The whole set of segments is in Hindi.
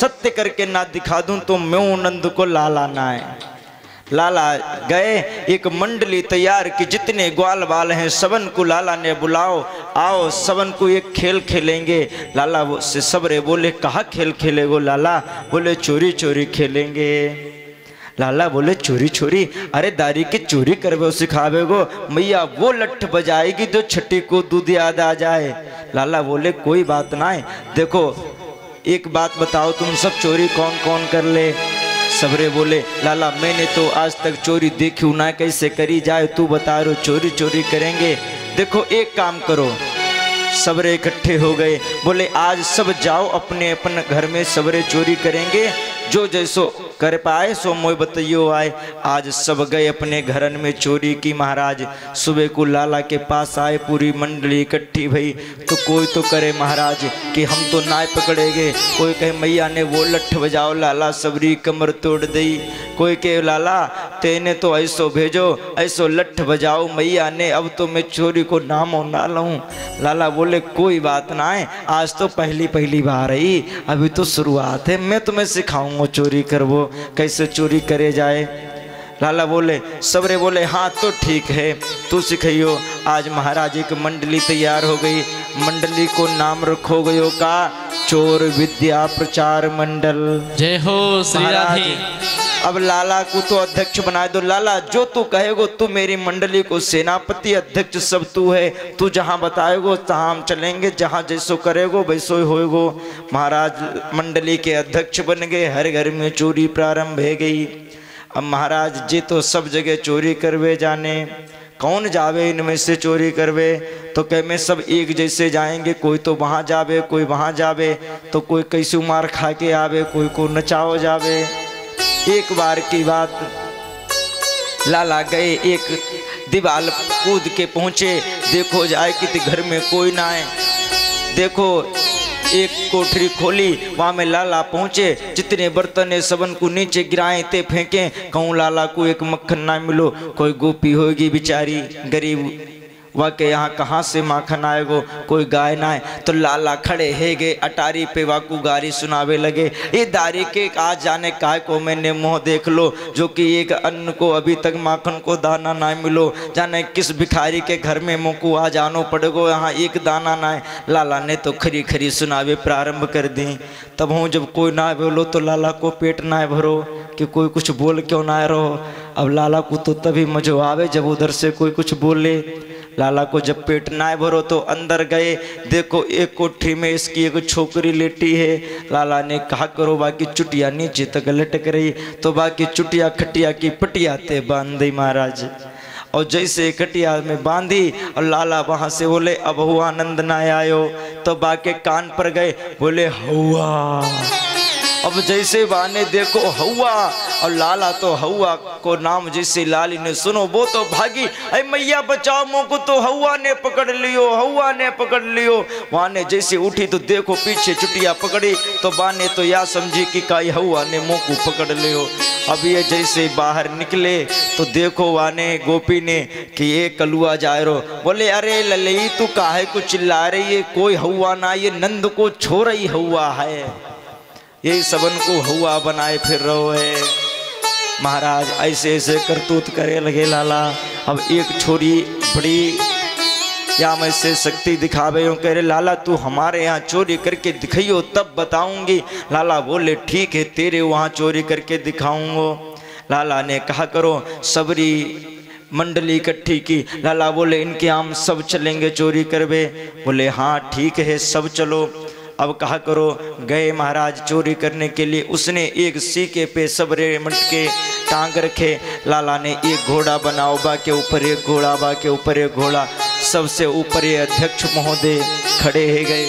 सत्य करके ना दिखा दूं तो मैं नंद को लाला ना है। लाला गए, एक मंडली तैयार की, जितने ग्वाल बाल हैं सबन को लाला ने बुलाओ, आओ सबन को एक खेल खेलेंगे। लाला से सबरे बोले कहाँ खेल खेलेगो लाला? बोले चोरी चोरी खेलेंगे। लाला बोले चोरी चोरी? अरे दारी की चोरी करवे सिखावे गो, मैया वो लठ बजाएगी जो छठी को दूध याद आ जाए। लाला बोले कोई बात ना है, देखो एक बात बताओ तुम सब चोरी कौन कौन कर ले? सबरे बोले लाला मैंने तो आज तक चोरी देखी ना, कैसे करी जाए तू बता रो, चोरी चोरी करेंगे। देखो एक काम करो, सबरे इकट्ठे हो गए, बोले आज सब जाओ अपने अपने घर में, सबरे चोरी करेंगे, जो जैसो कर पाए सो मोय बतइयो आए। आज सब गए अपने घरन में चोरी की। महाराज सुबह को लाला के पास आए, पूरी मंडली इकट्ठी भई, तो कोई तो करे महाराज कि हम तो नाय पकड़ेंगे, कोई कहे मैया ने वो लठ बजाओ लाला सबरी कमर तोड़ दी, कोई कहे लाला तेने तो ऐसो भेजो ऐसो लठ बजाओ मैया ने, अब तो मैं चोरी को नामो ना लूँ। लाला बोले कोई बात ना है, आज तो पहली बार आई, अभी तो शुरुआत है, मैं तुम्हें सिखाऊंगा चोरी करवो कैसे चोरी करे जाए। लाला बोले सबरे बोले हाँ तो ठीक है तू सिखाइयो। आज महाराज की मंडली तैयार हो गई, मंडली को नाम रखो गयो का चोर विद्या प्रचार मंडल। जय हो श्री राधे। अब लाला को तो अध्यक्ष बना दो। लाला जो तू कहेगो, तू मेरी मंडली को सेनापति अध्यक्ष सब तू है, तू जहाँ बताएगो तहाँ हम चलेंगे, जहाँ जैसो करेगो वैसो ही होएगो। महाराज मंडली के अध्यक्ष बन गए, हर घर में चोरी प्रारंभ हो गई। अब महाराज जी तो सब जगह चोरी करवे जाने, कौन जावे इनमें से चोरी करवे? तो कह में सब एक जैसे जाएंगे, कोई तो वहाँ जावे कोई वहाँ जावे, तो कोई कैसे मार खा के आवे, कोई को नचाओ जावे। एक बार की बात, लाला गए, एक दीवाल कूद के पहुँचे, देखो जाए कि घर में कोई ना है। देखो एक कोठरी खोली, वहाँ में लाला पहुँचे, जितने बर्तन है सबन को नीचे गिराए थे फेंके, कहूँ लाला को एक मक्खन ना मिलो, कोई गोपी होगी बेचारी गरीब, वह के यहाँ कहाँ से माखन आएगो, कोई गाय ना है। तो लाला खड़े है गए अटारी पे, वाकू गारी सुनावे लगे, ये दारी के आज जाने काय को मैंने मुँह देख लो, जो कि एक अन्न को अभी तक माखन को दाना ना मिलो, जाने किस भिखारी के घर में मुँह को आ जानो पड़ेगो, यहाँ एक दाना ना है। लाला ने तो खरी खरी सुनावे प्रारंभ कर दी। तब हूँ जब कोई ना बोलो तो लाला को पेट ना भरो कि कोई कुछ बोल क्यों ना रहो। अब लाला को तो तभी मजो आवे जब उधर से कोई कुछ बोले। लाला को जब पेट ना भरो तो अंदर गए, देखो एक कोठरी में इसकी एक छोकरी लेटी है। लाला ने कहा करो बाकी चुटिया नीचे तक लटक रही, तो बाकी चुटिया खटिया की पटिया ते बांध दी महाराज। और जैसे खटिया में बांधी और लाला वहाँ से बोले अब हुआ आनंद ना आयो, तो बाके कान पर गए, बोले हुआ। अब जैसे बाने देखो हवा, और लाला तो हवा को नाम जैसे लाली ने सुनो वो तो भागी, अरे मैया बचाओ मों को, तो हवा ने पकड़ लियो, हवा ने पकड़ लियो। वाने जैसे उठी तो देखो पीछे चुटिया पकड़ी, तो बाने तो या समझी कि काई हवा ने मों को पकड़ लियो। अब ये जैसे बाहर निकले तो देखो वाने गोपी ने कि ये कलुआ जा रो, बोले अरे ललई तू काहे को चिल्ला रही है, कोई हवा ना, ये नंद को छोड़ ही हवा है, यही सबन को हुआ बनाए फिर रहो है। महाराज ऐसे ऐसे करतूत करे लगे लाला। अब एक छोरी बड़ी या मैं से शक्ति दिखावे हो, कह रहे लाला तू हमारे यहाँ चोरी करके दिखाइयो तब बताऊंगी। लाला बोले ठीक है तेरे वहाँ चोरी करके दिखाऊंगा। लाला ने कहा करो, सबरी मंडली इकट्ठी की। लाला बोले इनके हम सब चलेंगे चोरी करवे। बोले हाँ ठीक है सब चलो। अब कहा करो, गए महाराज चोरी करने के लिए। उसने एक सीके पे सबरे मटके टांग रखे। लाला ने एक घोड़ा बनाओ, बा के ऊपर एक घोड़ा, बा के ऊपर एक घोड़ा, सबसे ऊपर ये अध्यक्ष महोदय खड़े है गए।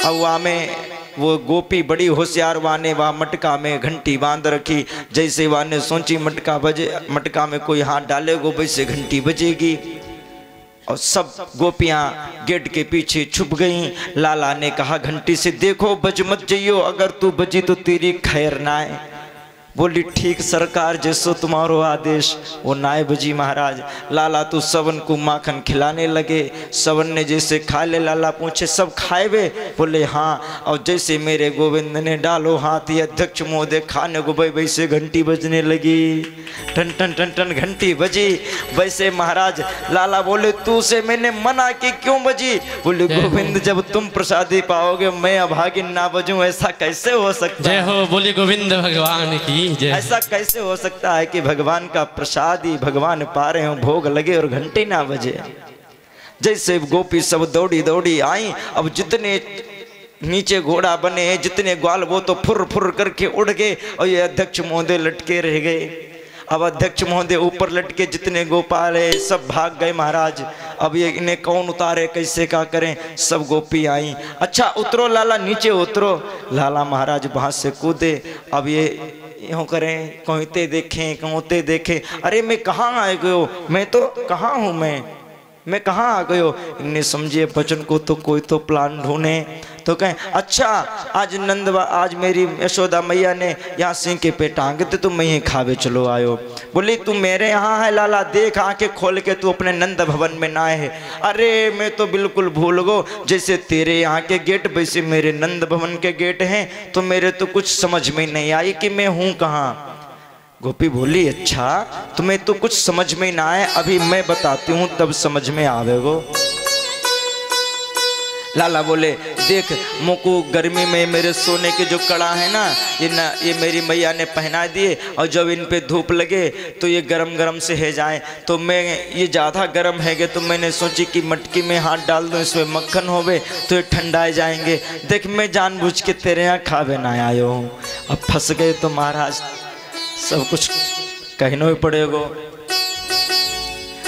अब वहाँ में वो गोपी बड़ी होशियार, वाने वहाँ मटका में घंटी बांध रखी। जैसे वाने सोची मटका बजे, मटका में कोई हाथ डालेगो वैसे घंटी बजेगी। और सब गोपियां गेट के पीछे छुप गईं। लाला ने कहा घंटी से देखो बज मत जाइयो, अगर तू बजी तो तेरी खैर ना है। बोली ठीक सरकार जैसो तुम्हारो आदेश। वो नायब जी महाराज लाला तो सबन को माखन खिलाने लगे। सबन ने जैसे खा ले, लाला पूछे सब खाए वे? बोले हाँ। और जैसे मेरे गोविंद ने डालो हाथ, ये अध्यक्ष महोदय खाने को भाई वैसे घंटी बजने लगी, टन टन टन टन घंटी बजी। वैसे महाराज लाला बोले तू से मैंने मना की क्यों बजी? बोले गोविंद जब तुम प्रसादी पाओगे मैं अभागिन ना बजूं, ऐसा कैसे हो सकता है? जय हो बोली गोविंद भगवान की। ऐसा कैसे हो सकता है कि भगवान का प्रसाद ही भगवान पा रहे हो, भोग लगे और घंटे ना बजे। जैसे गोपी सब दौड़ी दौड़ी आई। अब जितने नीचे घोड़ा बने, जितने ग्वाल वो तो फुर फुर करके उड़ गए और ये अध्यक्ष महोदय लटके रह गए। अब अध्यक्ष महोदय ऊपर लटके, जितने गोपाल है सब भाग गए महाराज। अब ये इन्हें कौन उतारे, कैसे क्या करें? सब गोपी आई। अच्छा उतरो लाला, नीचे उतरो। लाला महाराज वहाँ से कूदे। अब ये यूँ करें, कहते देखें कहते देखें, अरे मैं कहाँ आ गए हो, मैं तो कहाँ हूँ, मैं कहाँ आ गए हो? इन्हें समझिए बचन को तो कोई तो प्लान ढूंढे। तो कहें अच्छा आज मेरी यशोदा मैया ने यहाँ सिंह के पे टांगे थे, तुम यहीं खावे चलो आयो। बोली तू मेरे यहाँ है लाला, देख आंखें खोल के तू अपने नंद भवन में ना है। अरे मैं तो बिल्कुल भूल गो, जैसे तेरे यहाँ के गेट वैसे मेरे नंद भवन के गेट हैं, तो मेरे तो कुछ समझ में नहीं आई कि मैं हूँ कहाँ। गोपी बोली अच्छा तुम्हें तो कुछ समझ में ना आए, अभी मैं बताती हूँ तब समझ में आवेगो। लाला बोले देख मुको गर्मी में मेरे सोने के जो कड़ा है ना, ये मेरी मैया ने पहना दिए, और जब इन पे धूप लगे तो ये गरम गरम से है जाए। तो मैं ये ज़्यादा गरम है तो मैंने सोची कि मटकी में हाथ डाल दूँ, इसमें मक्खन होवे तो ये ठंडाए जाएंगे। देख मैं जानबूझ के तेरे यहाँ खावे ना आयो हूँ। अब फंस गए तो महाराज सब कुछ कहना ही पड़ेगा।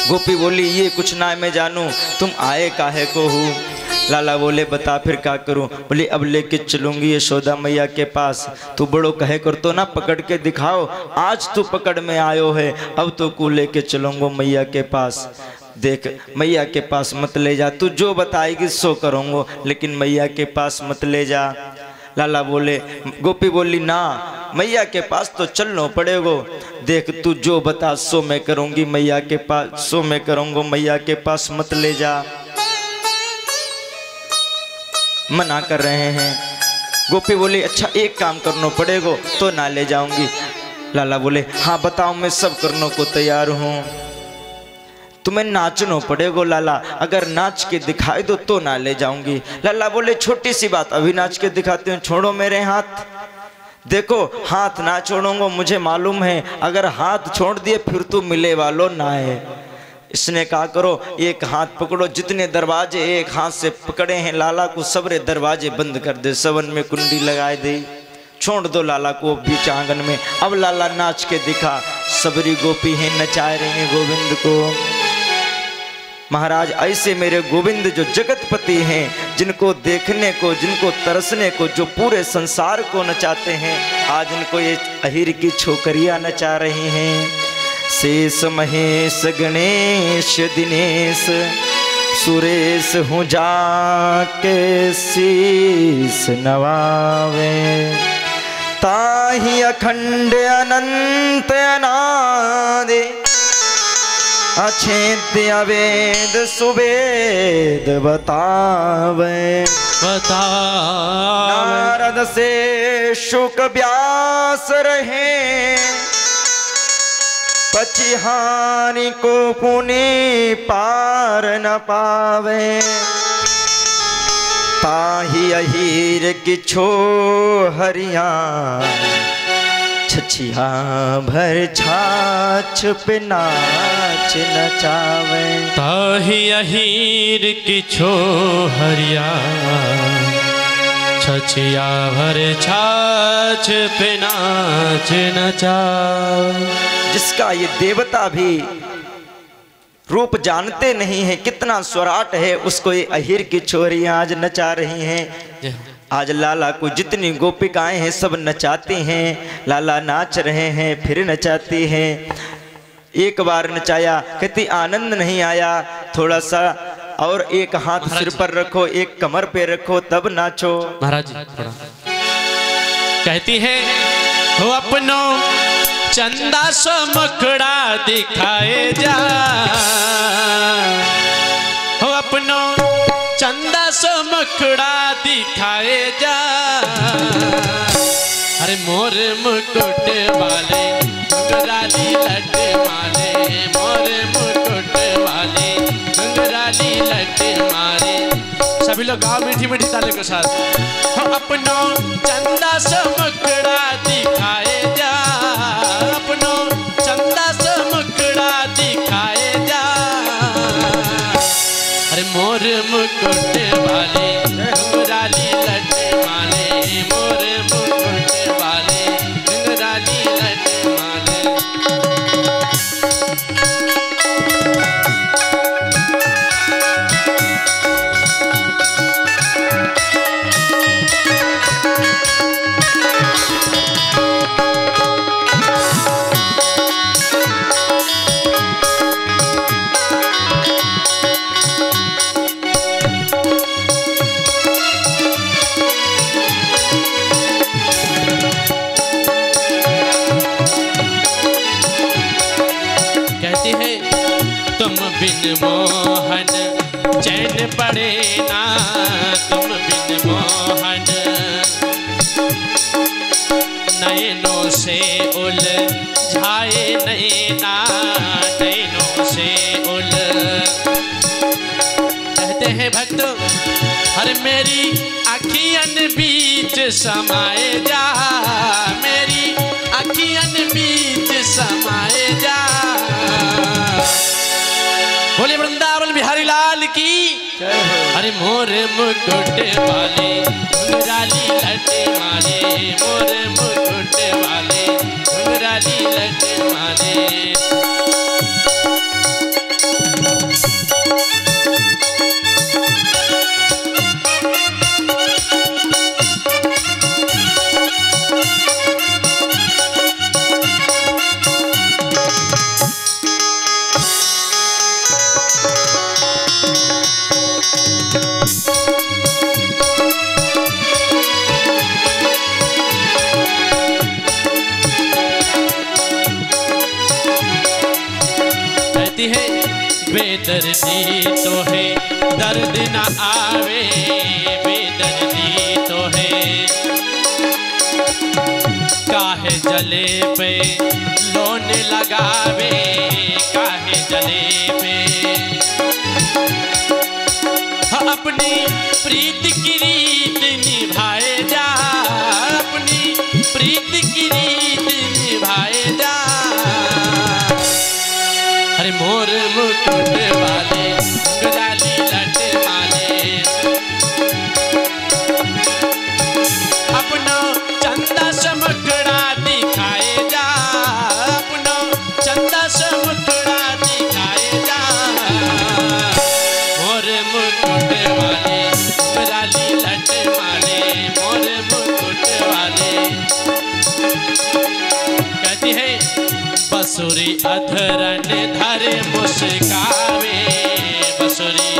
गोपी बोली ये कुछ ना मैं जानूं, तुम आए काहे को हूँ? लाला बोले बता फिर क्या करूं? बोली अब लेके चलूंगी यशोदा मैया के पास, तू बड़ो कहे कर तो ना पकड़ के दिखाओ, आज तू पकड़ में आयो है, अब तो को लेके चलूंगा मैया के पास। देख मैया के पास मत ले जा, तू जो बताएगी सो करूँगा, लेकिन मैया के पास मत ले जा। लाला बोले गोपी बोली ना मैया के पास तो चलना पड़ेगा। देख तू जो बता सो मैं करूँगी, मैया के पास सो मैं करूँगा, मैया के पास मत ले जा। मना कर रहे हैं। गोपी बोली अच्छा एक काम करना पड़ेगा तो ना ले जाऊंगी। लाला बोले हाँ बताओ, मैं सब करने को तैयार हूँ। तुम्हें नाचना पड़ेगा लाला, अगर नाच के दिखाई दो तो ना ले जाऊंगी। लाला बोले छोटी सी बात, अभी नाच के दिखाते हैं, छोड़ो मेरे हाथ। देखो हाथ ना छोड़ूंगा, मुझे मालूम है अगर हाथ छोड़ दिए फिर तो मिले वालों ना है। इसने कहा करो एक हाथ पकड़ो, जितने दरवाजे एक हाथ से पकड़े हैं लाला को सबरे दरवाजे बंद कर दे, सबन में कुंडी लगाए दे, छोड़ दो लाला को बीच आंगन में। अब लाला नाच के दिखा, सबरी गोपी हैं नचा रही हैं गोविंद को। महाराज ऐसे मेरे गोविंद जो जगतपति हैं, जिनको देखने को जिनको तरसने को जो पूरे संसार को नचाते हैं, आज इनको ये अहिर की छोकरियां नचा रही हैं। शेष महेश गणेश दिनेश सुरेश हूँ जाके शीस नवावे, ताहि अखंड अनंत अनादि अछेद्य अवेद सुवेद बतावे। नारद से शुक व्यास रहे, पचिहानि को पुनि पार न पावे, ताहि अहीर की छो हरिया छछिया भर छाछ पे नाच नचावे। ताहि अहीर की छो हरिया छछिया भर छाछ पे नाच नचावे। जिसका ये देवता भी रूप जानते नहीं है, कितना स्वराट है, उसको ये अहीर की छोरियां आज नचा रही हैं। आज लाला को जितनी गोपिकाएं हैं सब नचाती हैं, लाला नाच रहे हैं फिर नचाती हैं। एक बार नचाया, कहती आनंद नहीं आया, थोड़ा सा और एक हाथ सिर पर रखो, एक कमर पे रखो, तब नाचो। महाराज कहती है हो अपनो चंदा सो मुखड़ा दिखाए जा, हो अपनो चंदा सो मुखड़ा दिखाए जा। अरे मोर मुकुट वाले घुंघराली लट मारे, मोर मुकुट वाले घुंघराली लट मारे। सभी लोग गाओ मीठी मीठी ताली के साथ। हो अपनो चंदा सो मुखड़ा दिखाए जा, अपनो चंदा सो मुखड़ा दिखाए जा। अरे मोर मुकुट वाले घुंघराली लट माले, मोर मुकुट वाले घुंघराली लट माले। तुम बिन मोहन चैन पड़े ना, तुम बिन मोहन नैनों से उलझाए नैना, नैनों से कहते हैं भक्त हर मेरी अखियन बीच समाए जा, मेरी अखियन बीच समाए जा। बोले वृंदावन बिहारी लाल की। अरे मोर मुकुट वाले घुंघराली लट माले, मोर मुकुट वाले घुंघराली लट माले। बेदर्दी तो है दर्द न आवे, बेदर्दी तो है काहे जले पे लोन लगावे, काहे जले पे अपनी प्रीत की रीत निभाए जा, अपनी प्रीत की रीत निभाए जा। अरे मोर मुकुट वाले घुंघराली लट माले, अपनो चंदा सा मुखड़ा दिखाए जा, अपनो चंदा सा मुखड़ा दिखाए जा। मोर मुकुट वाले घुंघराली लट माले, मोर मुकुट वाले। कहती है बसुरी अधरन धरे मुस्कावे, बसुरी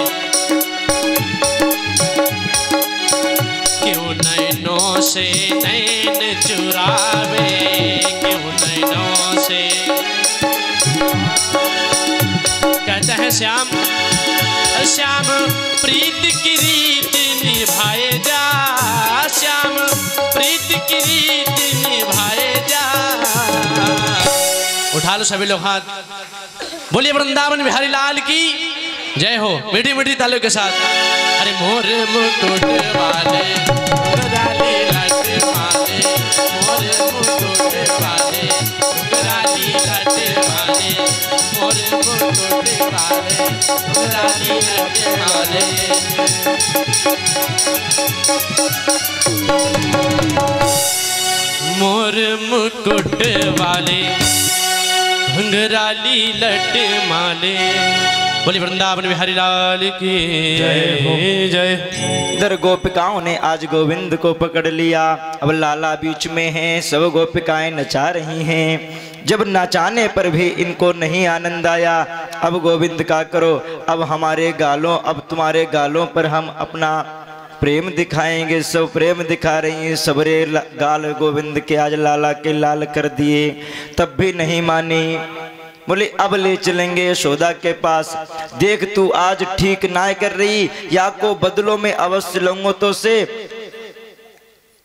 क्यों नैनों से नैन चुरावे, क्यों नैनों से। कहता है श्याम श्याम प्रीत की रीत निभाए जा, श्याम प्रीत की रीत निभाए जा। उठा लो सभी लोग हाथ, बोलिए वृंदावन बिहारी लाल की जय हो मीठी मीठी तालियों के साथ। अरे मोर मुकुट वाले घुंघराली लट माले, मोर मुकुट वाले घुंघराली लट माले, मोर मुकुट वाले घुंघराली लट माले। मोर मुकुट वाले घुंघराली लट माले। बोली वृंदावन बिहारी लाल की जय हो जय। इधर गोपिकाओं ने आज गोविंद को पकड़ लिया, अब लाला बीच में है, सब गोपिकाएं नचा रही हैं। जब नचाने पर भी इनको नहीं आनंद आया, अब गोविंद का करो, अब हमारे गालों, अब तुम्हारे गालों पर हम अपना प्रेम दिखाएंगे, सब प्रेम दिखा रही हैं। सबरे गाल गोविंद के आज लाला के लाल कर दिए, तब भी नहीं मानी। बोले अब ले चलेंगे यशोदा के पास। देख तू आज ठीक ना कर रही, या को बदलों में अवश्य लूंगो तो से।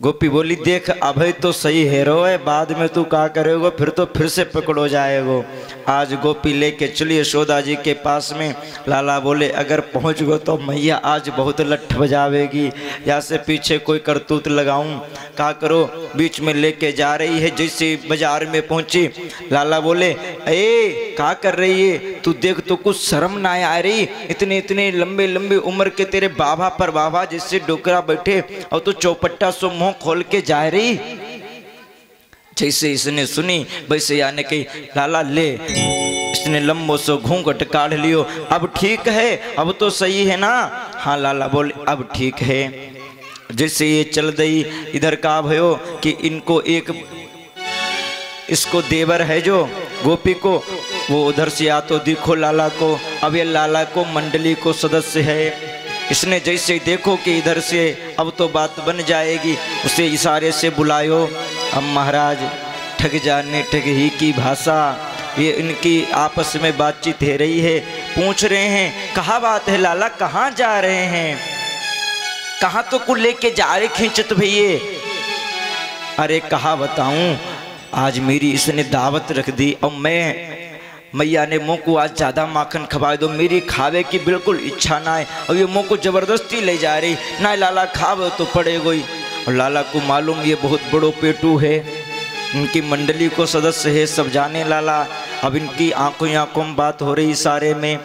गोपी बोली देख अभय तो सही हेरो है, बाद में तू क्या करेगो, फिर तो फिर से पकड़ो जाएगो। आज गोपी लेके चली यशोदा जी के पास में। लाला बोले अगर पहुँच गो तो मैया आज बहुत लठ बजावेगी, या से पीछे कोई करतूत लगाऊं, क्या करो। बीच में लेके जा रही है, जैसे बाजार में पहुंची लाला बोले ए क्या कर रही है तू, देख तो कुछ शर्म ना आ रही, इतने इतने लंबे लंबे उम्र के तेरे बाबा पर बाबा जैसे डोकरा बैठे और तू चौपट्टा सो मुंह खोल के जा रही। जैसे इसने सुनी वैसे यानी कि लाला ले, इसने लंबो सो घूंघट काढ़ लियो। अब ठीक है, अब तो सही है ना। हाँ लाला बोले अब ठीक है। जैसे ये चल गई, इधर का भयो कि इनको एक इसको देवर है जो गोपी को, वो उधर से या तो दिखो लाला को। अब ये लाला को मंडली को सदस्य है, इसने जैसे देखो कि इधर से अब तो बात बन जाएगी, उसे इशारे से बुलायो। अब महाराज ठग जाने ठग ही की भाषा, ये इनकी आपस में बातचीत हो रही है। पूछ रहे हैं कहाँ बात है लाला, कहाँ जा रहे हैं, कहाँ तो को लेके जा रहे खींचत भैये। अरे कहाँ बताऊं, आज मेरी इसने दावत रख दी और मैया ने मुँह को आज ज़्यादा माखन खवा दो, मेरी खावे की बिल्कुल इच्छा ना है और ये मुँह को ज़बरदस्ती ले जा रही ना। लाला खावे तो पड़ेगा ही, और लाला को मालूम ये बहुत बड़ो पेटू है, इनकी मंडली को सदस्य है, सब जाने लाला। अब इनकी आंखों आंखों में बात हो रही सारे में।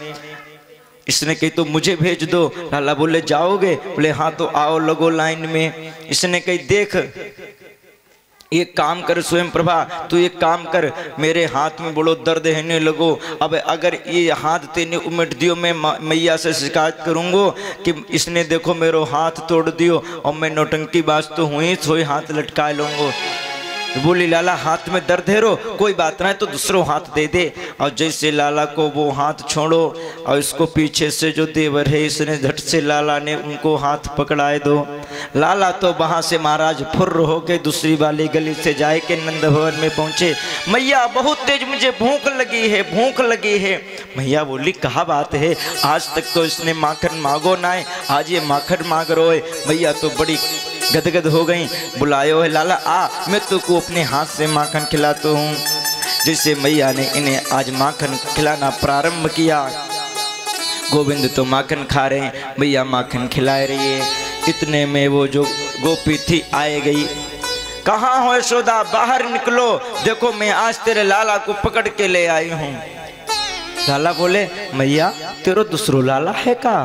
इसने कही तो मुझे भेज दो। लाला बोले जाओगे, बोले हाँ तो आओ लगो लाइन में। इसने कही देख एक काम कर स्वयं प्रभा, तू एक काम कर, मेरे हाथ में बड़ो दर्द रहने लगो। अब अगर ये हाथ तेने उमट दियो, मैं मैया से शिकायत करूँगो कि इसने देखो मेरो हाथ तोड़ दियो, और मैं नौटंकी बाज तो हुई सोई हाथ लटका लूँगो। बोली लाला हाथ में दर्द है रो, कोई बात ना है तो दूसरो हाथ दे दे। और जैसे लाला को वो हाथ छोड़ो और इसको पीछे से जो देवर है इसने झट से लाला ने उनको हाथ पकड़ाए दो। लाला तो वहाँ से महाराज फुर्र होके दूसरी वाली गली से जाए के नंद भवन में पहुँचे। मैया बहुत तेज मुझे भूख लगी है, भूख लगी है। मैया बोली कहा बात है, आज तक तो इसने माखन मांगो ना है, आज ये माखन मांग रो है। मैया तो बड़ी गदगद हो गई। बुलायो है लाला आ, मैं तुमको अपने हाथ से माखन खिलाता हूँ। जिससे मैया ने इन्हें आज माखन खिलाना प्रारंभ किया। गोविंद तो माखन खा रहे हैं, मैया माखन खिला रही है। इतने में वो जो गोपी थी आए गई। कहाँ हो यशोदा, बाहर निकलो, देखो मैं आज तेरे लाला को पकड़ के ले आई हूँ। लाला बोले मैया तेरो दूसरो लाला है का।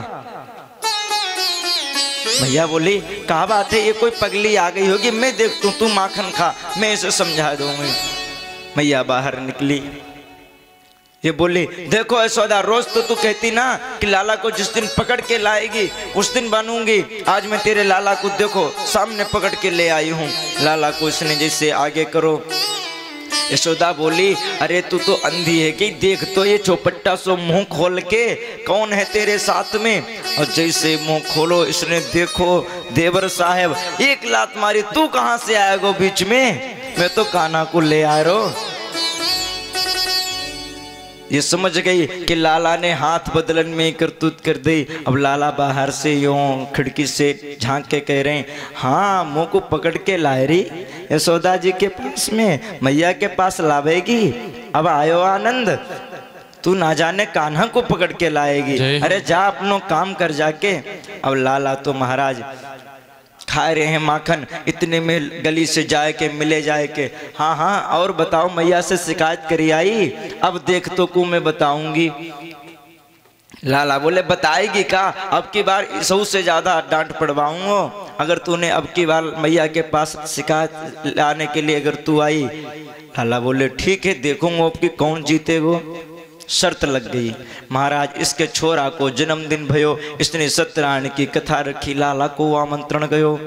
भैया बोली कहा बात है, ये कोई पगली आ गई होगी, मैं देखता हूँ, तू माखन खा, मैं इसे समझा दूंगी। मैया बाहर निकली। ये बोली देखो यशोदा, रोज तो तू कहती ना कि लाला को जिस दिन पकड़ के लाएगी उस दिन बनूंगी, आज मैं तेरे लाला को देखो सामने पकड़ के ले आई हूँ। लाला को इसने जैसे आगे करो। यशोदा बोली अरे तू तो अंधी है कि, देख तो ये चौपट्टा सो मुंह खोल के, कौन है तेरे साथ में। और जैसे मुंह खोलो इसने देखो देवर साहब, एक लात मारी, तू कहाँ से आएगो बीच में, मैं तो कान्हा को ले आ रो। ये समझ गई कि लाला ने हाथ बदलन में करतूत कर दी। अब लाला बाहर से यूं खिड़की से झांक के कह रहे हैं हाँ मुंह को पकड़ के लाए रही यशोदा जी के पास में, मैया के पास लावेगी। अब आयो आनंद, तू ना जाने कान्हा को पकड़ के लाएगी, अरे जा अपनो काम कर जाके। अब लाला तो महाराज खा रहे हैं माखन। इतने में गली से जाए के मिले जाए के, हाँ हाँ और बताओ मैया से शिकायत करी आई, अब देख तो को मैं बताऊंगी। लाला बोले बताएगी का, अब की बार सौ से ज्यादा डांट पड़वाऊंगा अगर तूने अब की बार मैया के पास शिकायत लाने के लिए अगर तू आई। लाला बोले ठीक है देखूंगा अब की कौन जीतेगो। शर्त लग गई। महाराज इसके छोरा को जन्मदिन भयो, इसने सत्यनारायण की कथा रखी, लाला को आमंत्रण गयो।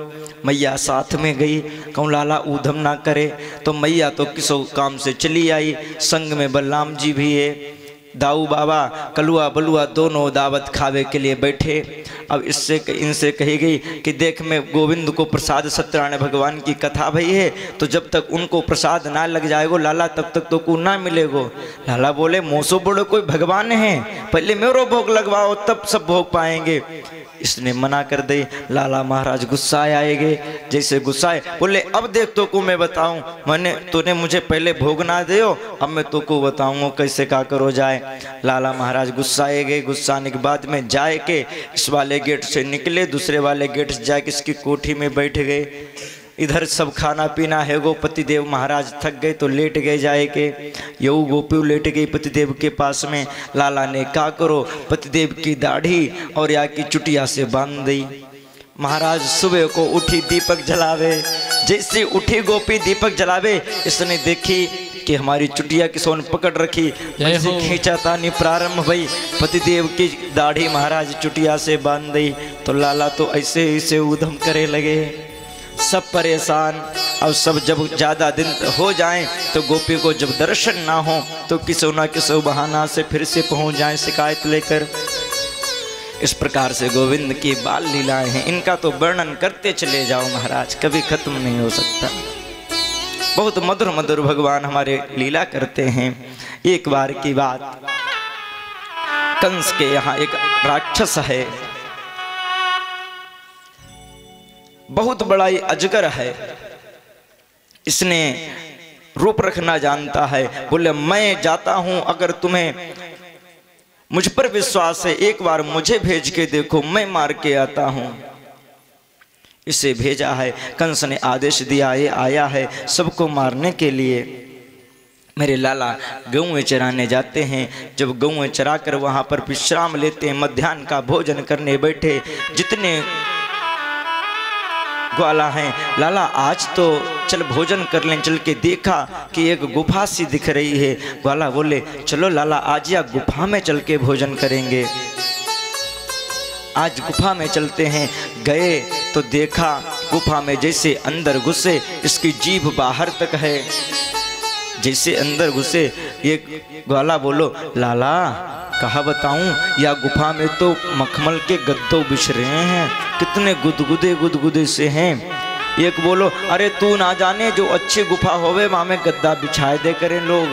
मैया साथ में गई, कहूँ लाला ऊधम ना करे, तो मैया तो किसो काम से चली आई। संग में बलराम जी भी है, दाऊ बाबा कलुआ बलुआ दोनों दावत खावे के लिए बैठे। अब इससे इनसे कही गई कि देख मैं गोविंद को प्रसाद सत्यनारायण भगवान की कथा भई है, तो जब तक उनको प्रसाद ना लग जाएगो लाला तब तक तो को ना मिलेगो। लाला बोले मोसो बड़ो कोई भगवान है, पहले मेरो भोग लगवाओ तब सब भोग पाएंगे। इसने मना कर दे। लाला महाराज गुस्साए आएगे, जैसे गुस्साए बोले अब देख तो को मैं बताऊं, मैंने तूने मुझे पहले भोग ना दियो, अब मैं तो को बताऊंगा कैसे का करो जाए। लाला महाराज गुस्साए गए। गुस्साने के बाद में जाए के इस वाले गेट से निकले, दूसरे वाले गेट से जाके इसकी कोठी में बैठ गए। इधर सब खाना पीना है गो, पतिदेव महाराज थक गए तो लेट गए जाए के। यू गोपी लेट गई पतिदेव के पास में। लाला ने क्या करो पतिदेव की दाढ़ी और या की चुटिया से बांध दी। महाराज सुबह को उठी दीपक जलावे, जैसे उठी गोपी दीपक जलावे, इसने देखी कि हमारी चुटिया की सोन पकड़ रखी, ऐसे खींचा तानी प्रारंभ भई, पतिदेव की दाढ़ी महाराज चुटिया से बांध दी। तो लाला तो ऐसे ऐसे उधम करे लगे, सब परेशान। अब सब जब ज़्यादा दिन हो जाएं तो गोपी को जब दर्शन ना हो तो किसी न किसी बहाना से फिर से पहुंच जाएं शिकायत लेकर। इस प्रकार से गोविंद की बाल लीलाएं हैं, इनका तो वर्णन करते चले जाओ महाराज, कभी खत्म नहीं हो सकता। बहुत मधुर मधुर भगवान हमारे लीला करते हैं। एक बार की बात, कंस के यहाँ एक राक्षस है, बहुत बड़ा ही अजगर है। इसने रूप रखना जानता है। बोले मैं जाता हूं, अगर तुम्हें मुझ पर विश्वास है एक बार मुझे भेज के देखो, मैं मार के आता हूं। इसे भेजा है, कंस ने आदेश दिया ये आया है सबको मारने के लिए। मेरे लाला गौएं चराने जाते हैं, जब गौएं चरा कर वहां पर विश्राम लेते हैं, मध्याह्न का भोजन करने बैठे, जितने ग्वाला हैं, लाला आज तो चल भोजन कर लें। चल के देखा कि एक गुफा सी दिख रही है। ग्वाला बोले चलो लाला आज या गुफा में चल के भोजन करेंगे। आज गुफा में चलते हैं। गए तो देखा गुफा में जैसे अंदर घुसे इसकी जीभ बाहर तक है। जैसे अंदर घुसे ये ग्वाला बोलो लाला कहा बताऊं, या गुफा में तो मखमल के गद्दों बिछ रहे हैं, कितने गुदगुदे गुदगुदे से हैं। एक बोलो अरे तू ना जाने जो अच्छी गुफा होवे वहां में गद्दा बिछाए दे करें लोग।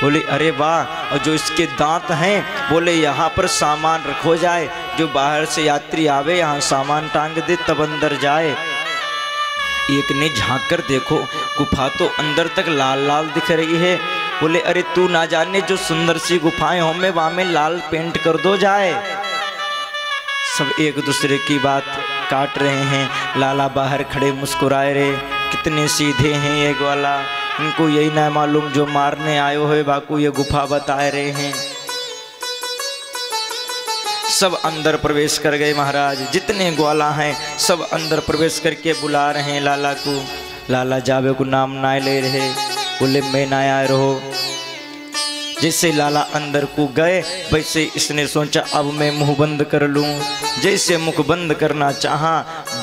बोले अरे वाह, और जो इसके दांत हैं बोले यहाँ पर सामान रखो जाए, जो बाहर से यात्री आवे यहाँ सामान टांग दे तब अंदर जाए। एक ने झांक कर देखो गुफा तो अंदर तक लाल लाल दिख रही है। बोले अरे तू ना जाने जो सुंदर सी गुफाएं हो में वहां में लाल पेंट कर दो जाए। सब एक दूसरे की बात काट रहे हैं। लाला बाहर खड़े मुस्कुराए रहे, कितने सीधे हैं ये ग्वाला, इनको यही ना मालूम जो मारने आयो है बाकू ये गुफा बताए रहे हैं। सब अंदर प्रवेश कर गए महाराज, जितने ग्वाला हैं सब अंदर प्रवेश करके बुला रहे हैं लाला को। लाला जावे को नाम ना ले रहे, बोले मैं ना आए रहो। जैसे लाला अंदर को गए वैसे इसने सोचा अब मैं मुंह बंद कर लूं। जैसे मुख बंद करना चाहा,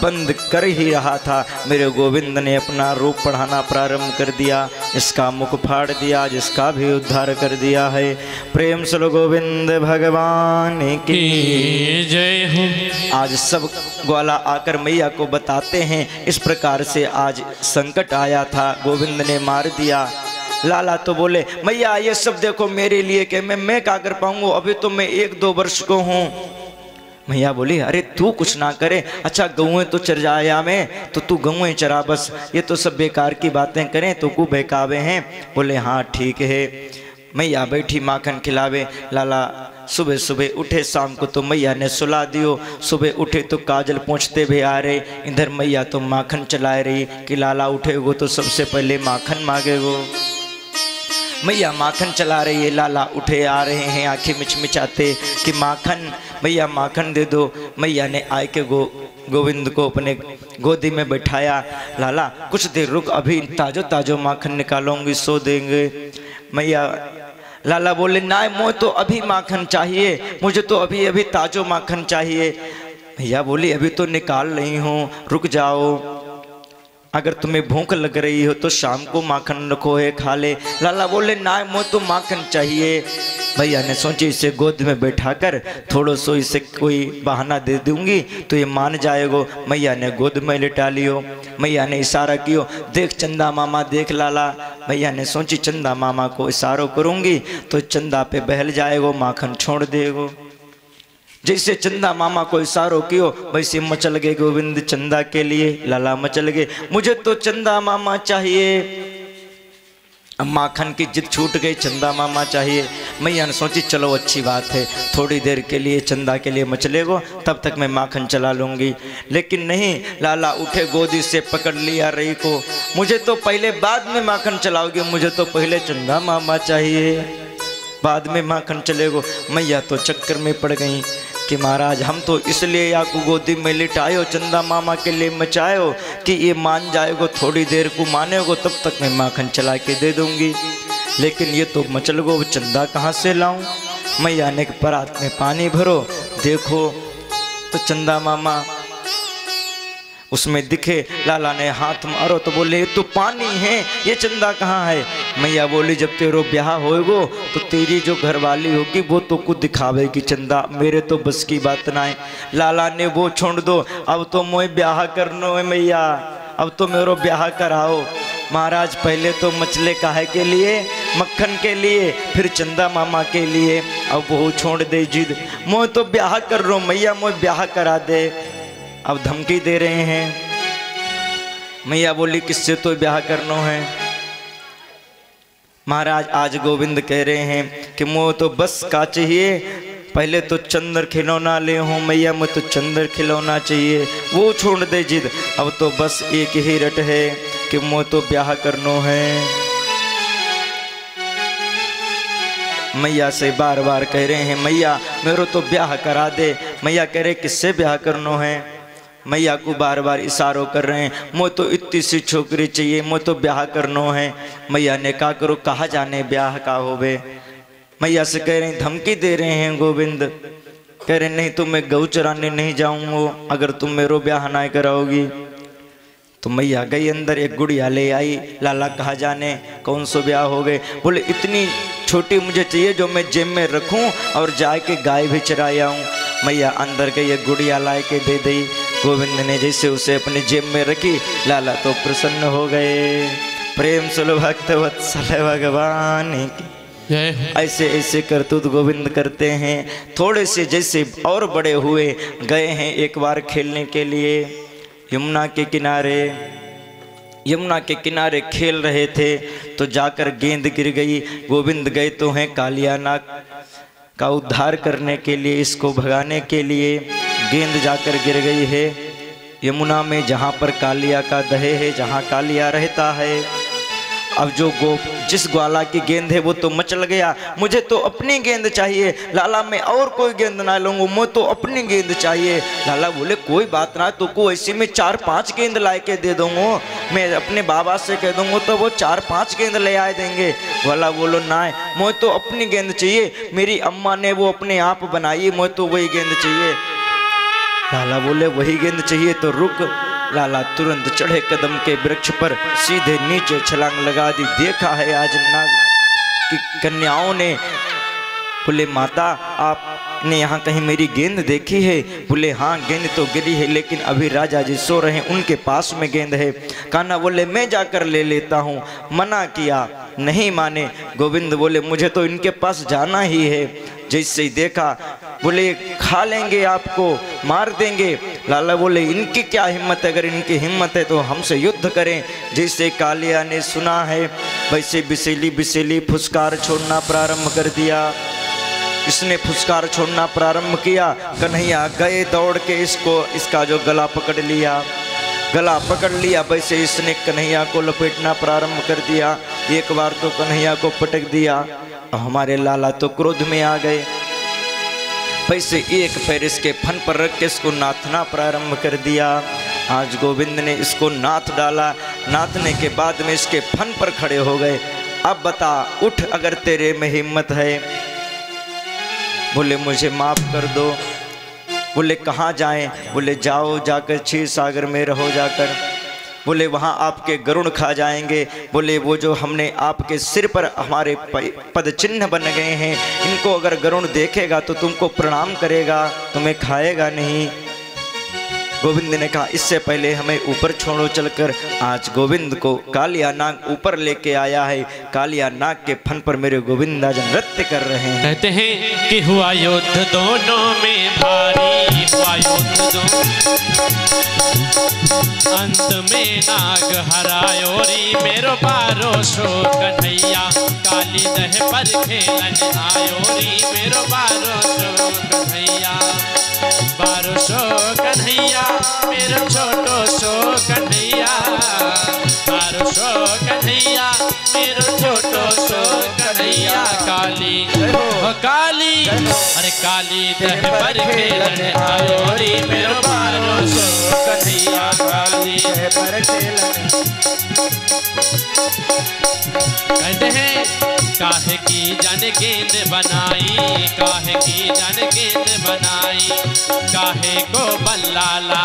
बंद कर ही रहा था, मेरे गोविंद ने अपना रूप बढ़ाना प्रारंभ कर दिया। इसका मुख फाड़ दिया, जिसका भी उद्धार कर दिया है। प्रेम से गोविंद भगवान की जय हो। आज सब ग्वाला आकर मैया को बताते हैं इस प्रकार से आज संकट आया था, गोविंद ने मार दिया। लाला तो बोले मैया ये सब देखो मेरे लिए कि मैं क्या कर पाऊंगा, अभी तो मैं 1-2 वर्ष को हूँ। मैया बोली अरे तू कुछ ना करे, अच्छा गौएं तो चर जाया में, तो तू गौएं चरा बस, ये तो सब बेकार की बातें करें तो को बहकावे हैं। बोले हाँ ठीक है। मैया बैठी माखन खिलावे। लाला सुबह सुबह उठे, शाम को तो मैया ने सुला दियो। सुबह उठे तो काजल पहुँचते भी आ रहे, इधर मैया तो माखन चला रही कि लाला उठेगो तो सबसे पहले माखन मांगेगो। मैया माखन चला रही है, लाला उठे आ रहे हैं आंखें मिचमिचाते कि माखन, मैया माखन दे दो। मैया ने आए के गोविंद को अपने गोदी में बैठाया। लाला कुछ देर रुक, अभी ताजो ताजो माखन निकालूंगी, सो देंगे। मैया लाला बोले ना मुझे तो अभी माखन चाहिए, मुझे तो अभी अभी ताजो माखन चाहिए। मैया बोली अभी तो निकाल रही हूँ, रुक जाओ, अगर तुम्हें भूख लग रही हो तो शाम को माखन रखो है खा ले। लाला बोले ना मुझे तो माखन चाहिए। भैया ने सोची इसे गोद में बैठाकर थोड़ा सो इसे कोई बहाना दे दूंगी तो ये मान जाएगो। मैया ने गोद में लिटा लियो। मैया ने इशारा कियो, देख चंदा मामा, देख लाला। भैया ने सोची चंदा मामा को इशारों करूंगी तो चंदा पे बहल जाएगो, माखन छोड़ देगो। जैसे चंदा मामा को इशारों कियो वैसे मचल गए गोविंद चंदा के लिए। लाला मचल गए, मुझे तो चंदा मामा चाहिए। अब माखन की जिद छूट गई, चंदा मामा चाहिए। मैया ने सोची चलो अच्छी बात है, थोड़ी देर के लिए चंदा के लिए मचलेगो, तब तक मैं माखन चला लूँगी। लेकिन नहीं, लाला उठे, गोदी से पकड़ लिया रही को। मुझे तो पहले बाद में माखन चलाओगे, मुझे तो पहले चंदा मामा चाहिए, बाद में माखन चलेगो। मैया तो चक्कर में पड़ गई कि महाराज हम तो इसलिए आपको गोदी में लिटायो, चंदा मामा के लिए मचायो कि ये मान जाएगो, थोड़ी देर को मानेगो, तब तक मैं माखन चला के दे दूंगी। लेकिन ये तो मचल गो, चंदा कहाँ से लाऊं? मैया ने परात में पानी भरो, देखो तो चंदा मामा उसमें दिखे। लाला ने हाथ मारो तो बोले ये तो पानी है, ये चंदा कहाँ है? मैया बोली जब तेरो ब्याह होएगो तो तेरी जो घरवाली होगी वो तो कुछ दिखावेगी चंदा, मेरे तो बस की बात ना है। लाला ने वो छोड़ दो, अब तो मोए ब्याह करनो है मैया, अब तो मेरो ब्याह कराओ। महाराज पहले तो मछले काहे के लिए, मक्खन के लिए, फिर चंदा मामा के लिए, अब वो छोड़ दे जिद, मोए तो ब्याह कर रो मैया, मोए ब्याह करा दे। अब धमकी दे रहे हैं। मैया बोली किससे तो ब्याह करना है? महाराज आज गोविंद कह रहे हैं कि मुझे तो बस का चाहिए, पहले तो चंद्र खिलौना ले हूँ मैया, मुझे तो चंद्र खिलौना चाहिए, वो छोड़ दे जिद, अब तो बस एक ही रट है कि मुझे तो ब्याह करना है। मैया से बार बार कह रहे हैं मैया मेरे तो ब्याह करा दे। मैया कह रहे किससे ब्याह करना है? मैया को बार बार इशारों कर रहे हैं, मुझे तो इतनी सी छोकरी चाहिए, मुझे तो ब्याह करना है। मैया ने कहा करो कहाँ जाने ब्याह का होवे। मैया से कह रहे हैं, धमकी दे रहे हैं गोविंद, कह रहे नहीं तो मैं गऊ चराने नहीं जाऊँगा अगर तुम मेरो ब्याह ना कराओगी। तो मैया गई अंदर, एक गुड़िया ले आई। लाला कहाँ जाने कौन सो ब्याह हो गए? बोले इतनी छोटी मुझे चाहिए जो मैं जेब में रखूं और जाके गाय भी चराए आऊँ। मैया अंदर गई, एक गुड़िया ला के दे दी। गोविंद ने जैसे उसे अपने जेब में रखी, लाला तो प्रसन्न हो गए। प्रेम सुलभ भक्त वत्सल भगवान की ऐसे ऐसे करतूत गोविंद करते हैं। थोड़े से जैसे और बड़े हुए, गए हैं एक बार खेलने के लिए यमुना के किनारे। यमुना के किनारे खेल रहे थे तो जाकर गेंद गिर गई। गोविंद गए तो हैं कालिया नाग का उद्धार करने के लिए, इसको भगाने के लिए। गेंद जाकर गिर गई है यमुना में, जहाँ पर कालिया का दहे है, जहाँ कालिया रहता है। अब जो जिस ग्वाला की गेंद है वो तो मचल गया, मुझे तो अपनी गेंद चाहिए। लाला मैं और कोई गेंद ना लूँगा, मुझे तो अपनी गेंद चाहिए। लाला बोले कोई बात ना, तो को ऐसे में 4-5 गेंद ला के दे दूँगा, मैं अपने बाबा से कह दूँगा तो वो 4-5 गेंद ले आए देंगे। ग्वाला बोलो ना, मुझे तो अपनी गेंद चाहिए, मेरी अम्मा ने वो अपने आप बनाई, मुझे तो वही गेंद चाहिए। लाला बोले वही गेंद चाहिए तो रुक। लाला तुरंत चढ़े कदम के वृक्ष पर, सीधे नीचे छलांग लगा दी। देखा है आज नाग की कन्याओं ने। बोले माता आपने यहाँ कहीं मेरी गेंद देखी है? बोले हाँ गेंद तो गिरी है, लेकिन अभी राजा जी सो रहे हैं, उनके पास में गेंद है। कान्हा बोले मैं जाकर ले लेता हूँ। मना किया, नहीं माने। गोविंद बोले मुझे तो इनके पास जाना ही है। जैसे ही देखा बोले खा लेंगे, आपको मार देंगे। लाला बोले इनकी क्या हिम्मत है, अगर इनकी हिम्मत है तो हमसे युद्ध करें। जैसे कालिया ने सुना है वैसे बिसेली बिसेली फुसकार छोड़ना प्रारंभ कर दिया। इसने फुसकार छोड़ना प्रारंभ किया। कन्हैया गए दौड़ के इसका जो गला पकड़ लिया, गला पकड़ लिया। वैसे इसने कन्हैया को लपेटना प्रारंभ कर दिया। एक बार तो कन्हैया को पटक दिया। हमारे लाला तो क्रोध में आ गए। वैसे एक पैर इसके फन पर रख के इसको नाथना प्रारंभ कर दिया। आज गोविंद ने इसको नाथ डाला। नाथने के बाद में इसके फन पर खड़े हो गए। अब बता उठ अगर तेरे में हिम्मत है। बोले मुझे माफ कर दो। बोले कहाँ जाएं? बोले जाओ जाकर क्षीर सागर में रहो जाकर। बोले वहाँ आपके गरुड़ खा जाएंगे। बोले वो जो हमने आपके सिर पर हमारे पद चिन्ह बन गए हैं, इनको अगर गरुड़ देखेगा तो तुमको प्रणाम करेगा, तुम्हें खाएगा नहीं। गोविंद ने कहा इससे पहले हमें ऊपर छोड़ो चलकर। आज गोविंद को कालिया नाग ऊपर लेके आया है। कालिया नाग के फन पर मेरे गोविंद आज नृत्य कर रहे हैं। कहते हैं कि हुआ युद्ध दोनों में भारी, हुआ युद्ध दोनों, अंत में नाग हरायोरी मेरो बारो सो कन्हैया, काली दह पर खेलन आयोरी मेरो बारो सो कन्हैया, बारो सो कन्हैया मेरो छोटो सो कन्हैया, बारो सो कन्हैया मेरो छोटो सो कन्हैया, काली ओ काली अरे काली दह पर खेलन आयोरी मेरो बारो सो कन्हैया, काली दह पर खेलन। कहते हैं काहे की जन गेंद बनाई, काहे की जन गेंद बनाई, काहे को बल्ला ला